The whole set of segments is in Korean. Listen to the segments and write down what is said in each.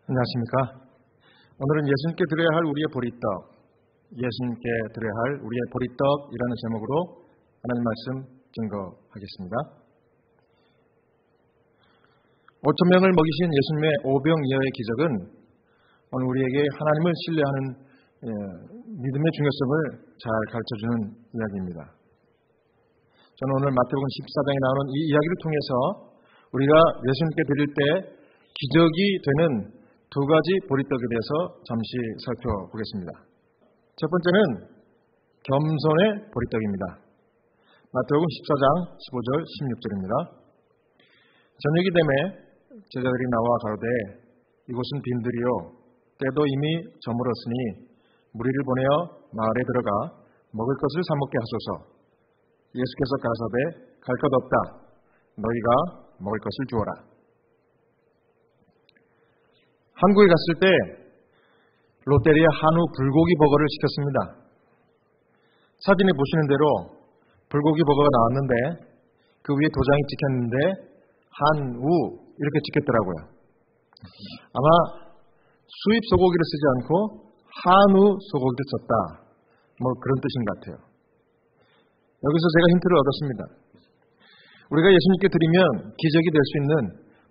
안녕하십니까. 오늘은 예수님께 드려야 할 우리의 보리떡, 예수님께 드려야 할 우리의 보리떡이라는 제목으로 하나님 말씀 증거하겠습니다. 5,000명을 먹이신 예수님의 오병이어의 기적은 오늘 우리에게 하나님을 신뢰하는 믿음의 중요성을 잘 가르쳐주는 이야기입니다. 저는 오늘 마태복음 14장에 나오는 이 이야기를 통해서 우리가 예수님께 드릴 때 기적이 되는 두 가지 보리떡에 대해서 잠시 살펴보겠습니다. 첫 번째는 겸손의 보리떡입니다. 마태복음 14장 15절 16절입니다. 저녁이 되매 제자들이 나와 가로되 이곳은 빈들이요 때도 이미 저물었으니 무리를 보내어 마을에 들어가 먹을 것을 사 먹게 하소서. 예수께서 가라사대 갈 것 없다. 너희가 먹을 것을 주어라. 한국에 갔을 때 롯데리아 한우 불고기 버거를 시켰습니다. 사진에 보시는 대로 불고기 버거가 나왔는데 그 위에 도장이 찍혔는데 한우 이렇게 찍혔더라고요. 아마 수입 소고기를 쓰지 않고 한우 소고기를 썼다. 뭐 그런 뜻인 것 같아요. 여기서 제가 힌트를 얻었습니다. 우리가 예수님께 드리면 기적이 될 수 있는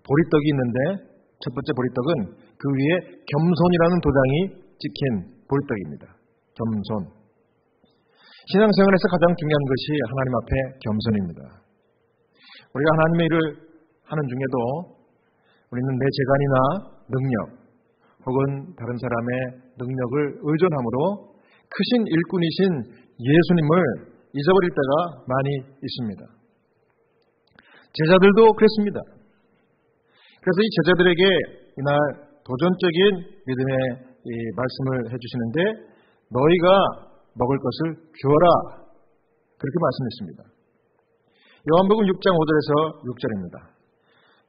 보리떡이 있는데 첫 번째 보리떡은 그 위에 겸손이라는 도장이 찍힌 보리떡입니다. 겸손. 신앙생활에서 가장 중요한 것이 하나님 앞에 겸손입니다. 우리가 하나님의 일을 하는 중에도 우리는 내 재간이나 능력 혹은 다른 사람의 능력을 의존함으로 크신 일꾼이신 예수님을 잊어버릴 때가 많이 있습니다. 제자들도 그랬습니다. 그래서 이 제자들에게 이날 도전적인 믿음의 이 말씀을 해주시는데 너희가 먹을 것을 주어라 그렇게 말씀했습니다. 요한복음 6장 5절에서 6절입니다.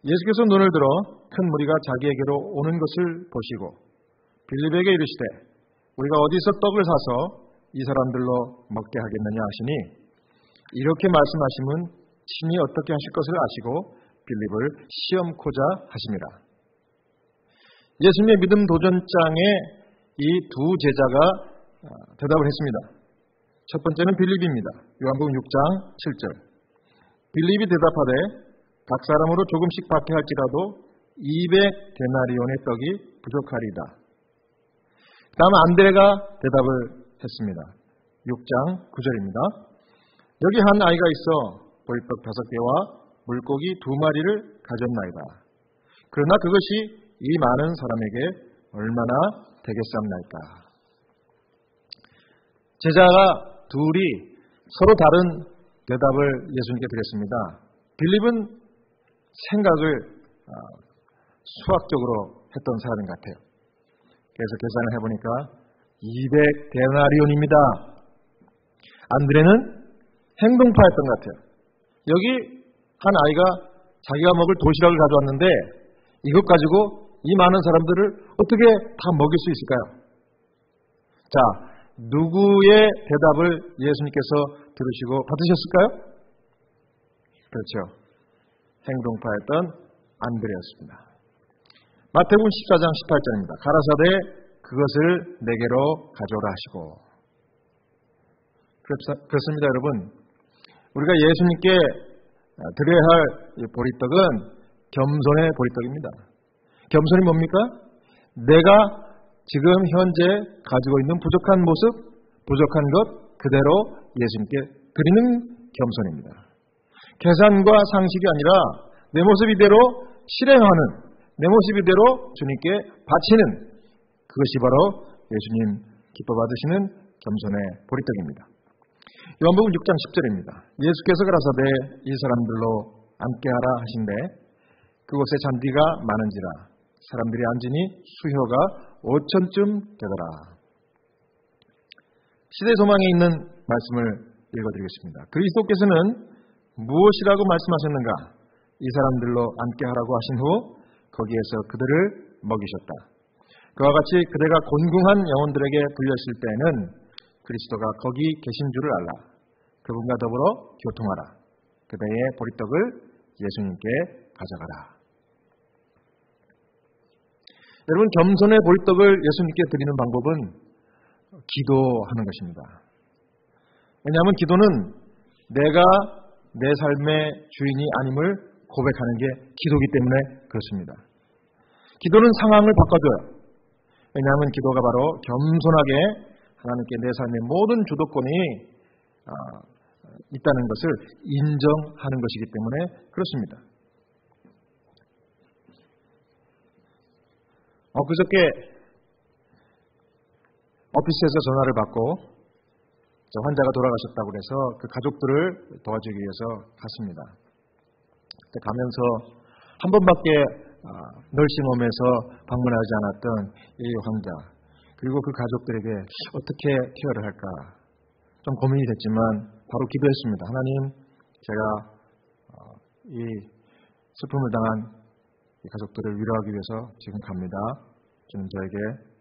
예수께서 눈을 들어 큰 무리가 자기에게로 오는 것을 보시고 빌립에게 이르시되 우리가 어디서 떡을 사서 이 사람들로 먹게 하겠느냐 하시니 이렇게 말씀하심은 친히 어떻게 하실 것을 아시고 빌립을 시험코자 하심이라. 예수님의 믿음 도전장에 이 두 제자가 대답을 했습니다. 첫 번째는 빌립입니다. 요한복음 6장 7절. 빌립이 대답하되 각 사람으로 조금씩 받게 할지라도 200데나리온의 떡이 부족하리다. 다음 안드레가 대답을 했습니다. 6장 9절입니다. 여기 한 아이가 있어 보리떡 5개와 물고기 2마리를 가졌나이다. 그러나 그것이 이 많은 사람에게 얼마나 되겠사옵나이까. 제자가 둘이 서로 다른 대답을 예수님께 드렸습니다. 빌립은 생각을 수학적으로 했던 사람인 것 같아요. 그래서 계산을 해보니까 200데나리온입니다. 안드레는 행동파였던 것 같아요. 여기 한 아이가 자기가 먹을 도시락을 가져왔는데 이것 가지고 이 많은 사람들을 어떻게 다 먹일 수 있을까요? 자, 누구의 대답을 예수님께서 들으시고 받으셨을까요? 그렇죠. 행동파였던 안드레였습니다. 마태복음 14장 18절입니다. 가라사대 그것을 내게로 가져오라 하시고. 그렇습니다, 여러분. 우리가 예수님께 드려야 할 보리떡은 겸손의 보리떡입니다. 겸손이 뭡니까? 내가 지금 현재 가지고 있는 부족한 모습, 부족한 것 그대로 예수님께 드리는 겸손입니다. 계산과 상식이 아니라 내 모습 이대로 실행하는, 내 모습 이대로 주님께 바치는 그것이 바로 예수님 기뻐 받으시는 겸손의 보리떡입니다. 요한복음 6장 10절입니다. 예수께서 가라사대 이 사람들로 앉게하라 하신대 그곳에 잔디가 많은지라 사람들이 앉으니 수효가 5,000쯤 되더라. 시대 소망에 있는 말씀을 읽어드리겠습니다. 그리스도께서는 무엇이라고 말씀하셨는가? 이 사람들로 앉게 하라고 하신 후 거기에서 그들을 먹이셨다. 그와 같이 그대가 곤궁한 영혼들에게 들렸을 때는 그리스도가 거기 계신 줄을 알라. 그분과 더불어 교통하라. 그대의 보리떡을 예수님께 가져가라. 여러분, 겸손의 보리떡을 예수님께 드리는 방법은 기도하는 것입니다. 왜냐하면 기도는 내가 내 삶의 주인이 아님을 고백하는 게 기도이기 때문에 그렇습니다. 기도는 상황을 바꿔줘요. 왜냐하면 기도가 바로 겸손하게 하나님께 내 삶의 모든 주도권이 있다는 것을 인정하는 것이기 때문에 그렇습니다. 그저께 오피스에서 전화를 받고 환자가 돌아가셨다고 해서 그 가족들을 도와주기 위해서 갔습니다. 그때 가면서 한 번밖에 널싱홈에서 방문하지 않았던 이 환자, 그리고 그 가족들에게 어떻게 케어를 할까 좀 고민이 됐지만 바로 기도했습니다. 하나님, 제가 이 슬픔을 당한 이 가족들을 위로하기 위해서 지금 갑니다. 주님 저에게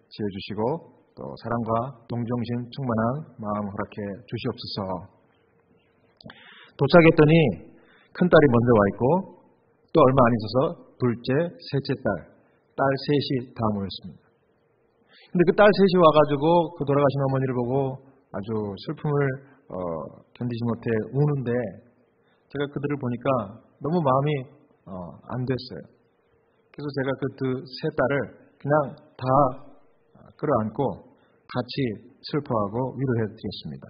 지혜 주시고 또 사랑과 동정심 충만한 마음 허락해 주시옵소서. 도착했더니 큰딸이 먼저 와 있고 또 얼마 안 있어서 둘째, 셋째 딸 셋이 다 모였습니다. 근데 그 딸 셋이 와가지고 그 돌아가신 어머니를 보고 아주 슬픔을 견디지 못해 우는데 제가 그들을 보니까 너무 마음이 안 됐어요. 그래서 제가 그 세 딸을 그냥 다 끌어안고 같이 슬퍼하고 위로해 드렸습니다.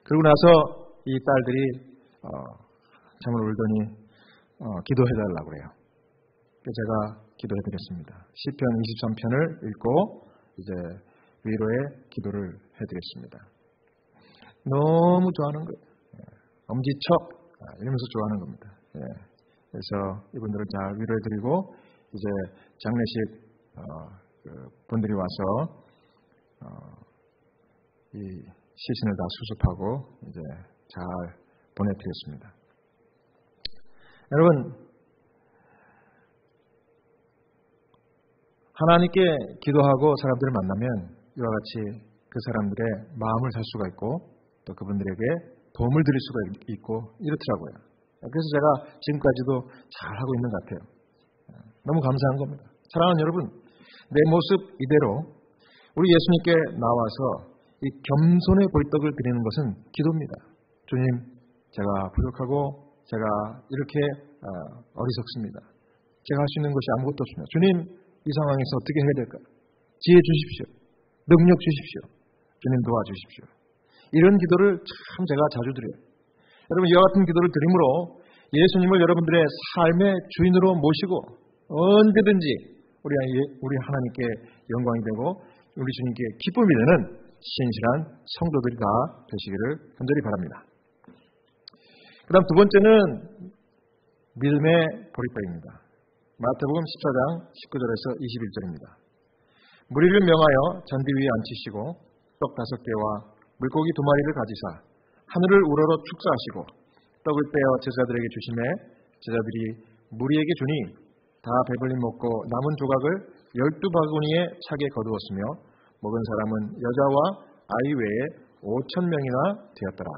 그러고 나서 이 딸들이 잠을 울더니 기도해 달라고 그래요. 그래서 제가 기도해 드렸습니다. 시편 23편을 읽고 이제 위로의 기도를 해 드렸습니다. 너무 좋아하는 거예요. 엄지척 이러면서 좋아하는 겁니다. 그래서 이분들을 잘 위로해 드리고 이제 장례식 분들이 와서 이 시신을 다 수습하고 이제 잘 보내드렸습니다. 여러분, 하나님께 기도하고 사람들을 만나면 이와 같이 그 사람들의 마음을 살 수가 있고 또 그분들에게 도움을 드릴 수가 있고 이렇더라고요. 그래서 제가 지금까지도 잘하고 있는 것 같아요. 너무 감사한 겁니다. 사랑하는 여러분, 내 모습 이대로 우리 예수님께 나와서 이 겸손의 보리떡을 드리는 것은 기도입니다. 주님, 제가 부족하고 제가 이렇게 어리석습니다. 제가 할 수 있는 것이 아무것도 없습니다. 주님, 이 상황에서 어떻게 해야 될까요? 지혜 주십시오. 능력 주십시오. 주님 도와주십시오. 이런 기도를 참 제가 자주 드려요. 여러분, 이와 같은 기도를 드림으로 예수님을 여러분들의 삶의 주인으로 모시고 언제든지 우리 하나님께 영광이 되고 우리 주님께 기쁨이 되는 신실한 성도들이 다 되시기를 간절히 바랍니다. 그 다음 두 번째는 믿음의 보리떡입니다. 마태복음 14장 19절에서 21절입니다. 무리를 명하여 잔디 위에 앉히시고 떡 5개와 물고기 2마리를 가지사 하늘을 우러러 축사하시고 떡을 떼어 제자들에게 주시매 제자들이 무리에게 주니 다 배불리 먹고 남은 조각을 12바구니에 차게 거두었으며 먹은 사람은 여자와 아이 외에 5,000명이나 되었더라.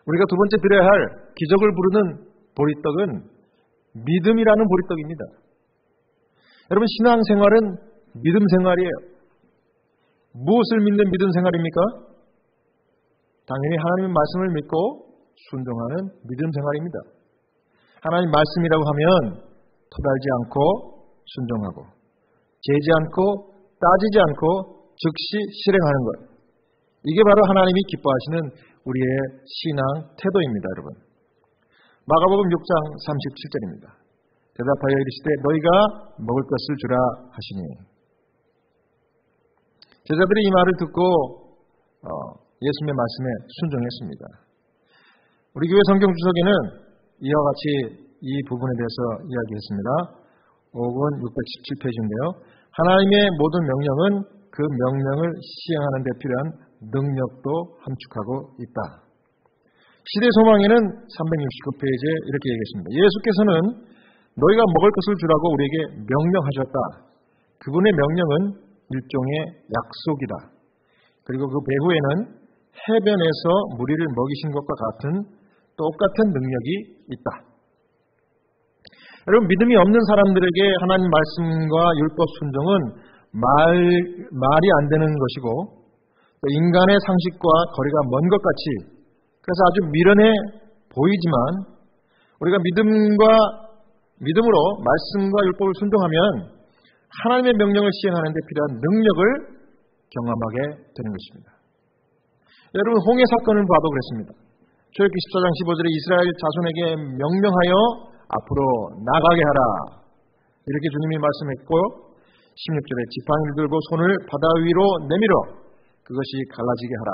우리가 두 번째 드려야 할 기적을 부르는 보리떡은 믿음이라는 보리떡입니다. 여러분, 신앙생활은 믿음 생활이에요. 무엇을 믿는 믿음 생활입니까? 당연히 하나님의 말씀을 믿고 순종하는 믿음 생활입니다. 하나님 말씀이라고 하면 토달지 않고 순종하고 재지 않고 따지지 않고 즉시 실행하는 것. 이게 바로 하나님이 기뻐하시는 우리의 신앙 태도입니다, 여러분. 마가복음 6장 37절입니다. 대답하여 이르시되 너희가 먹을 것을 주라 하시니. 제자들이 이 말을 듣고 예수님의 말씀에 순종했습니다. 우리 교회 성경 주석에는 이와 같이 이 부분에 대해서 이야기했습니다. 5권 617페이지인데요. 하나님의 모든 명령은 그 명령을 시행하는 데 필요한 능력도 함축하고 있다. 시대 소망에는 369페이지에 이렇게 얘기했습니다. 예수께서는 너희가 먹을 것을 주라고 우리에게 명령하셨다. 그분의 명령은 일종의 약속이다. 그리고 그 배후에는 해변에서 무리를 먹이신 것과 같은 똑같은 능력이 있다. 여러분, 믿음이 없는 사람들에게 하나님 말씀과 율법 순종은 말이 안 되는 것이고, 또 인간의 상식과 거리가 먼 것 같이, 그래서 아주 미련해 보이지만, 우리가 믿음으로 말씀과 율법을 순종하면 하나님의 명령을 시행하는 데 필요한 능력을 경험하게 되는 것입니다. 여러분, 홍해 사건을 봐도 그랬습니다. 출애굽기 14장 15절에 이스라엘 자손에게 명령하여 앞으로 나가게 하라, 이렇게 주님이 말씀했고, 16절에 지팡이를 들고 손을 바다 위로 내밀어 그것이 갈라지게 하라.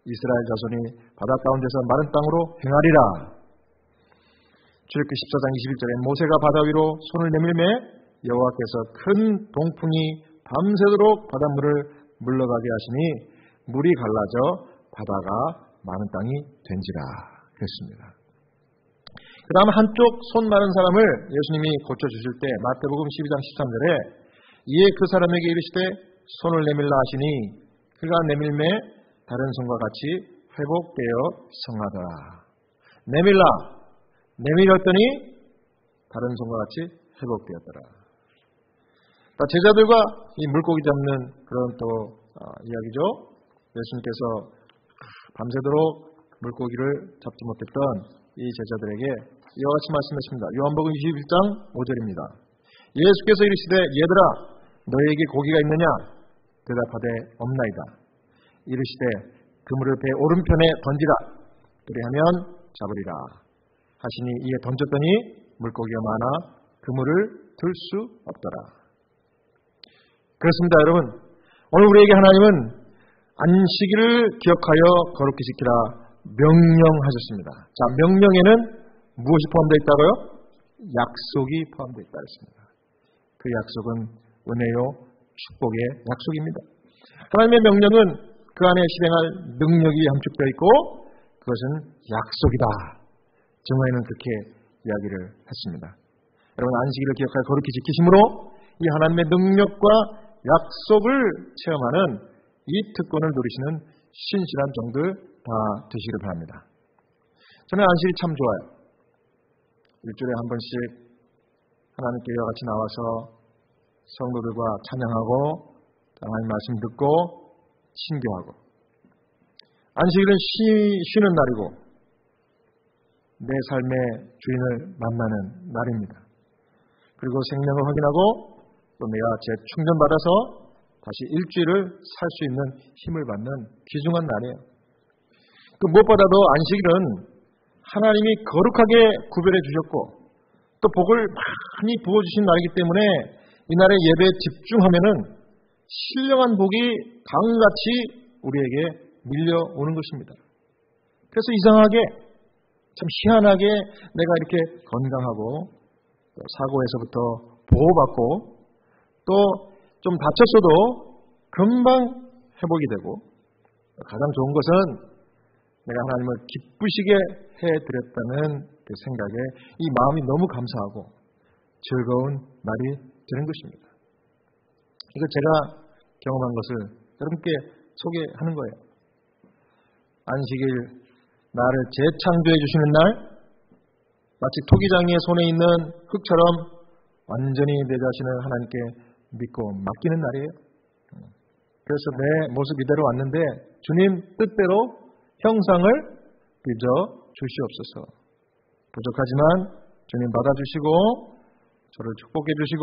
이스라엘 자손이 바다 가운데서 마른 땅으로 행하리라. 출애굽기 14장 21절에 모세가 바다 위로 손을 내밀매 여호와께서 큰 동풍이 밤새도록 바닷물을 물러가게 하시니 물이 갈라져 바다가 많은 땅이 된지라 그랬습니다. 그 다음 한쪽 손 마른 사람을 예수님이 고쳐주실 때 마태복음 12장 13절에 이에 그 사람에게 이르시되 손을 내밀라 하시니 그가 내밀매 다른 손과 같이 회복되어 성하더라. 내밀었더니 다른 손과 같이 회복되었더라. 제자들과 이 물고기 잡는 그런 또 이야기죠. 예수님께서 밤새도록 물고기를 잡지 못했던 이 제자들에게 이와 같이 말씀하십니다. 요한복음 21장 5절입니다. 예수께서 이르시되 얘들아 너희에게 고기가 있느냐? 대답하되 없나이다. 이르시되 그물을 배 오른편에 던지라. 그리하면 잡으리라 하시니 이에 던졌더니 물고기가 많아 그물을 들 수 없더라. 그렇습니다. 여러분, 오늘 우리에게 하나님은 안식일을 기억하여 거룩히 지키라 명령하셨습니다. 자, 명령에는 무엇이 포함되어 있다고요? 약속이 포함되어 있다 했습니다. 그 약속은 은혜요 축복의 약속입니다. 하나님의 명령은 그 안에 실행할 능력이 함축되어 있고 그것은 약속이다. 증거에는 그렇게 이야기를 했습니다. 여러분, 안식일을 기억하여 거룩히 지키심으로 이 하나님의 능력과 약속을 체험하는 이 특권을 누리시는 신실한 종들 다 되시기를 바랍니다. 저는 안식일이 참 좋아요. 일주일에 한 번씩 하나님께 이와 같이 나와서 성도들과 찬양하고 하나님 말씀 듣고 신교하고, 안식일은 쉬는 날이고 내 삶의 주인을 만나는 날입니다. 그리고 생명을 확인하고 또 내가 재충전받아서 다시 일주일을 살 수 있는 힘을 받는 귀중한 날이에요. 그 무엇보다도 안식일은 하나님이 거룩하게 구별해 주셨고 또 복을 많이 부어주신 날이기 때문에 이날의 예배에 집중하면은 신령한 복이 강같이 우리에게 밀려오는 것입니다. 그래서 이상하게 참 희한하게 내가 이렇게 건강하고 사고에서부터 보호받고 또 좀 다쳤어도 금방 회복이 되고, 가장 좋은 것은 내가 하나님을 기쁘시게 해드렸다는 그 생각에 이 마음이 너무 감사하고 즐거운 날이 되는 것입니다. 이거 제가 경험한 것을 여러분께 소개하는 거예요. 안식일 나를 재창조해 주시는 날, 마치 토기장이의 손에 있는 흙처럼 완전히 내 자신을 하나님께 믿고 맡기는 날이에요. 그래서 내 모습 이대로 왔는데 주님 뜻대로 형상을 빚어 주시옵소서. 부족하지만 주님 받아주시고 저를 축복해 주시고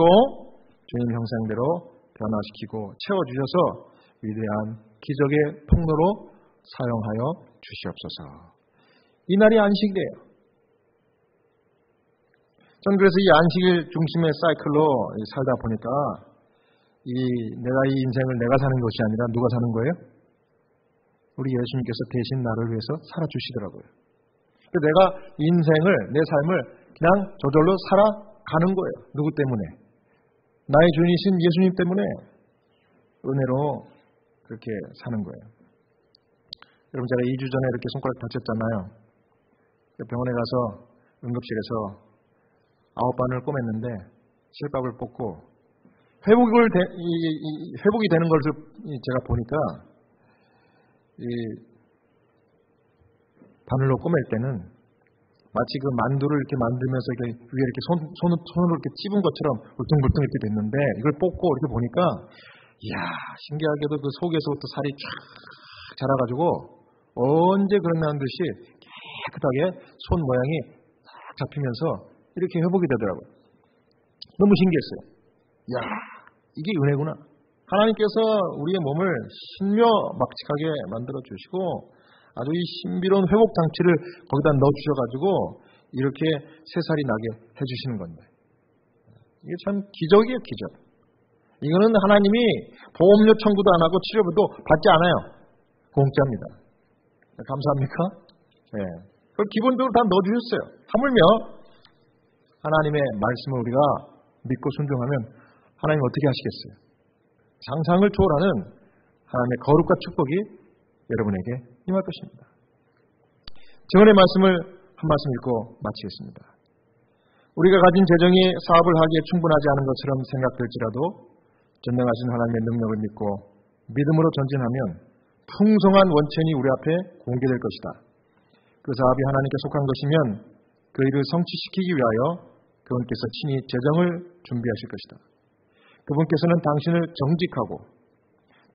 주님 형상대로 변화시키고 채워주셔서 위대한 기적의 통로로 사용하여 주시옵소서. 이 날이 안식일이에요. 저는 그래서 이 안식일 중심의 사이클로 살다 보니까 내가 이 인생을 내가 사는 것이 아니라 누가 사는 거예요? 우리 예수님께서 대신 나를 위해서 살아주시더라고요. 내가 인생을, 내 삶을 그냥 저절로 살아가는 거예요. 누구 때문에? 나의 주인이신 예수님 때문에 은혜로 그렇게 사는 거예요. 여러분, 제가 2주 전에 이렇게 손가락 다쳤잖아요. 병원에 가서 응급실에서 9바늘 꼬맸는데 실밥을 뽑고 회복이 되는 것을 제가 보니까 이 바늘로 꼬맬 때는 마치 그 만두를 이렇게 만들면서 위에 이렇게 손으로 이렇게 찝은 것처럼 울퉁불퉁 이렇게 됐는데 이걸 뽑고 이렇게 보니까 이야, 신기하게도 그 속에서부터 살이 쫙 자라가지고 언제 그런다는 듯이 깨끗하게 손 모양이 딱 잡히면서 이렇게 회복이 되더라고요. 너무 신기했어요. 이야, 이게 은혜구나. 하나님께서 우리의 몸을 신묘막측하게 만들어 주시고 아주 이 신비로운 회복 장치를 거기다 넣어 주셔가지고 이렇게 새살이 나게 해주시는 건데 이게 참 기적이에요, 기적. 이거는 하나님이 보험료 청구도 안 하고 치료비도 받지 않아요. 공짜입니다. 감사합니까? 네. 그걸 기본적으로 다 넣어 주셨어요. 하물며 하나님의 말씀을 우리가 믿고 순종하면 하나님 어떻게 하시겠어요? 상상을 초월하는 하나님의 거룩과 축복이 여러분에게 임할 것입니다. 증언의 말씀을 한 말씀 읽고 마치겠습니다. 우리가 가진 재정이 사업을 하기에 충분하지 않은 것처럼 생각될지라도 전능하신 하나님의 능력을 믿고 믿음으로 전진하면 풍성한 원천이 우리 앞에 공개될 것이다. 그 사업이 하나님께 속한 것이면 그 일을 성취시키기 위하여 그분께서 친히 재정을 준비하실 것이다. 그분께서는 당신을 정직하고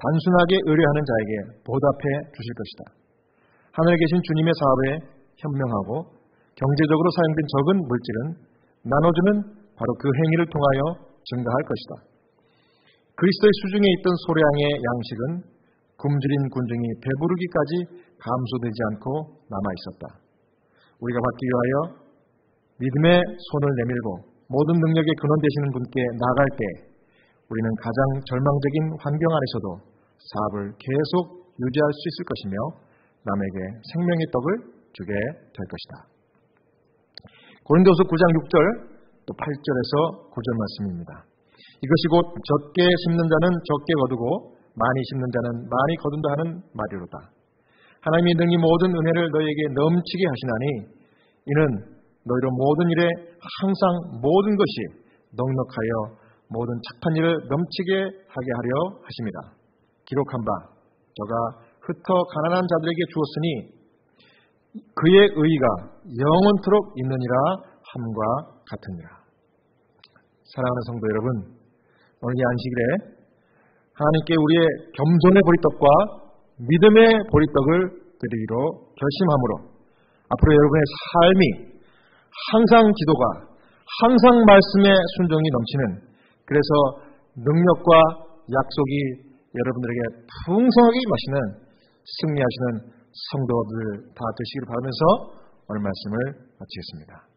단순하게 의뢰하는 자에게 보답해 주실 것이다. 하늘에 계신 주님의 사업에 현명하고 경제적으로 사용된 적은 물질은 나눠주는 바로 그 행위를 통하여 증가할 것이다. 그리스도의 수중에 있던 소량의 양식은 굶주린 군중이 배부르기까지 감소되지 않고 남아있었다. 우리가 받기 위하여 믿음의 손을 내밀고 모든 능력의 근원 되시는 분께 나아갈 때 우리는 가장 절망적인 환경 아래서도 사업을 계속 유지할 수 있을 것이며 남에게 생명의 떡을 주게 될 것이다. 고린도서 9장 6절 또 8절에서 9절 말씀입니다. 이것이 곧 적게 심는 자는 적게 거두고 많이 심는 자는 많이 거둔다 하는 말이로다. 하나님이 능히 모든 은혜를 너희에게 넘치게 하시나니 이는 너희로 모든 일에 항상 모든 것이 넉넉하여 모든 착한 일을 넘치게 하게 하려 하심이라. 기록한 바 저가 흩어 가난한 자들에게 주었으니 그의 의가 영원토록 있느니라 함과 같으니라. 사랑하는 성도 여러분, 오늘 이 안식일에 하나님께 우리의 겸손의 보리떡과 믿음의 보리떡을 드리기로 결심함으로 앞으로 여러분의 삶이 항상 기도가 항상 말씀의 순종이 넘치는 그래서 능력과 약속이 여러분들에게 풍성하게 임하시는 승리하시는 성도들 다 되시기를 바라면서 오늘 말씀을 마치겠습니다.